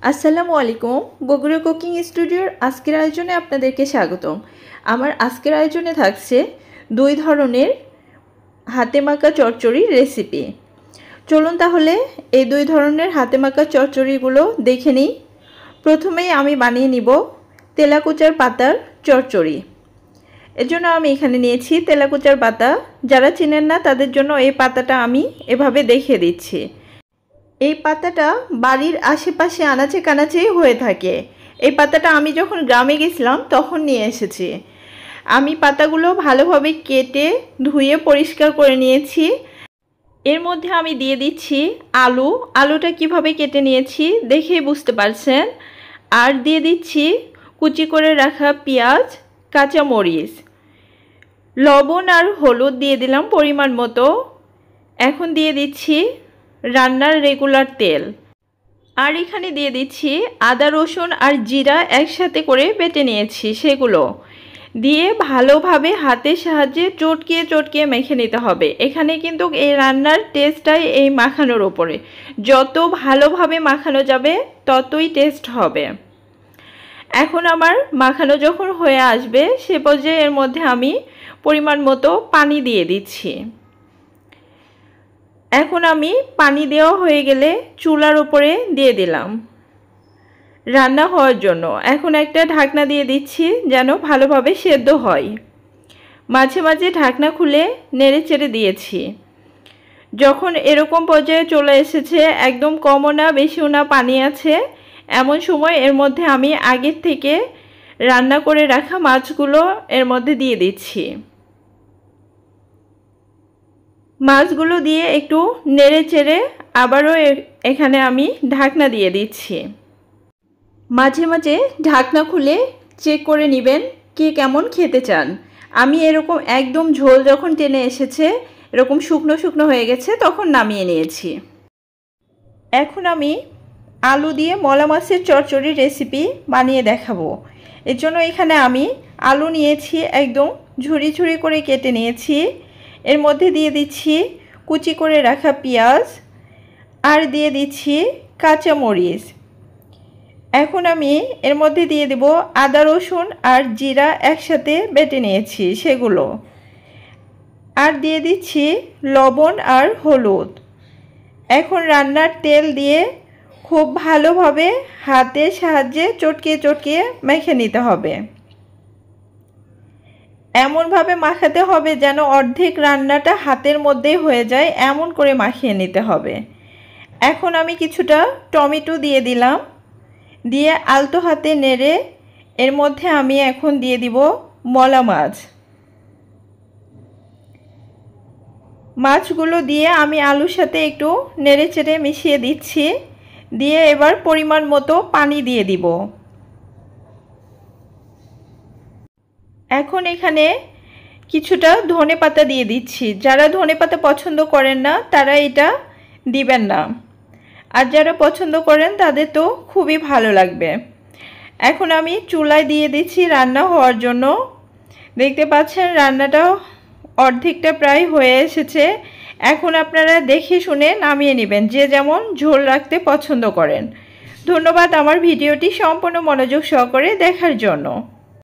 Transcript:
আসসালামু আলাইকুম। বগুড়া কুকিং স্টুডিওর আজকের আয়োজনে আপনাদেরকে স্বাগতম। আমার আজকের আয়োজনে থাকছে 2 ধরনের হাতে মাখা চচ্চড়ির রেসিপি। চলুন তাহলে এই 2 ধরনের হাতে মাখা চচ্চড়িগুলো দেখে নিই। প্রথমেই আমি বানিয়ে নিব তেলাকুচার পাতার চচ্চড়ি। এর জন্য আমি এখানে নিয়েছি তেলাকুচার পাতা। যারা চেনেন না তাদের জন্য এই পাতাটা আমি এভাবে দেখিয়ে দিচ্ছি। এই পাতাটা বাড়ির আশেপাশে আনাচে কানাচেই হয়ে থাকে। এই পাতাটা আমি যখন গ্রামে গেছিলাম তখন নিয়ে এসেছি। আমি পাতাগুলো ভালোভাবে কেটে ধুয়ে পরিষ্কার করে নিয়েছি। এর মধ্যে আমি দিয়ে দিচ্ছি আলুটা কিভাবে কেটে নিয়েছি দেখেই বুঝতে পারছেন। আর দিয়ে দিচ্ছি কুচি করে রাখা পেঁয়াজ, কাঁচামরিচ, লবণ আর হলুদ দিয়ে দিলাম পরিমাণ মতো। এখন দিয়ে দিচ্ছি রান্নার রেগুলার তেল। আর এখানে দিয়ে দিচ্ছি আদা, রসুন আর জিরা একসাথে করে বেটে নিয়েছি। সেগুলো দিয়ে ভালোভাবে হাতের সাহায্যে চটকিয়ে চটকিয়ে মেখে নিতে হবে। এখানে কিন্তু এই রান্নার টেস্টটাই এই মাখানোর ওপরে। যত ভালোভাবে মাখানো যাবে ততই টেস্ট হবে। এখন আমার মাখানো যখন হয়ে আসবে সে পর্যায়ে এর মধ্যে আমি পরিমাণ মতো পানি দিয়ে দিচ্ছি। এখন আমি পানি দেওয়া হয়ে গেলে চুলার উপরে দিয়ে দিলাম রান্না হওয়ার জন্য। এখন একটা ঢাকনা দিয়ে দিচ্ছি যেন ভালোভাবে সেদ্ধ হয়। মাঝে মাঝে ঢাকনা খুলে নেড়ে চেড়ে দিয়েছি। যখন এরকম পর্যায়ে চলে এসেছে, একদম কমও না বেশিও না পানি আছে, এমন সময় এর মধ্যে আমি আগের থেকে রান্না করে রাখা মাছগুলো এর মধ্যে দিয়ে দিচ্ছি। মাছগুলো দিয়ে একটু নেড়ে চেড়ে আবারও এখানে আমি ঢাকনা দিয়ে দিচ্ছি। মাঝে মাঝে ঢাকনা খুলে চেক করে নেবেন কে কেমন খেতে চান। আমি এরকম একদম ঝোল যখন টেনে এসেছে, এরকম শুকনো শুকনো হয়ে গেছে, তখন নামিয়ে নিয়েছি। এখন আমি আলু দিয়ে মলা মাছের চচ্চড়ির রেসিপি বানিয়ে দেখাবো। এর জন্য এখানে আমি আলু নিয়েছি, একদম ঝুরি ঝুরি করে কেটে নিয়েছি। এর মধ্যে দিয়ে দিচ্ছি কুচি করে রাখা পেঁয়াজ আর দিয়ে দিচ্ছি কাঁচামরিচ। এখন আমি এর মধ্যে দিয়ে দেব আদা, রসুন আর জিরা একসাথে বেটে নিয়েছি সেগুলো। আর দিয়ে দিচ্ছি লবণ আর হলুদ। এখন রান্নার তেল দিয়ে খুব ভালোভাবে হাতের সাহায্যে চটকিয়ে চটকিয়ে মেখে নিতে হবে। এমনভাবে মাখাতে হবে যেন অর্ধেক রান্নাটা হাতের মধ্যেই হয়ে যায়, এমন করে মাখিয়ে নিতে হবে। এখন আমি কিছুটা টমেটো দিয়ে দিলাম, দিয়ে আলতো হাতে নেড়ে এর মধ্যে আমি এখন দিয়ে দিব মলা মাছ। মাছগুলো দিয়ে আমি আলুর সাথে একটু নেড়ে চেড়ে মিশিয়ে দিচ্ছি। দিয়ে এবার পরিমাণ মতো পানি দিয়ে দিব। এখন এখানে কিছুটা ধনেপাতা দিয়ে দিচ্ছি। যারা ধনেপাতা পছন্দ করেন না তারা এটা দিবেন না, আর যারা পছন্দ করেন তাদের তো খুবই ভালো লাগবে। এখন আমি চুলায় দিয়ে দিচ্ছি রান্না হওয়ার জন্য। দেখতে পাচ্ছেন রান্নাটা অর্ধেকটা প্রায় হয়ে এসেছে। এখন আপনারা দেখে শুনে নামিয়ে নেবেন, যে যেমন ঝোল রাখতে পছন্দ করেন। ধন্যবাদ আমার ভিডিওটি সম্পূর্ণ মনোযোগ সহকারে দেখার জন্য।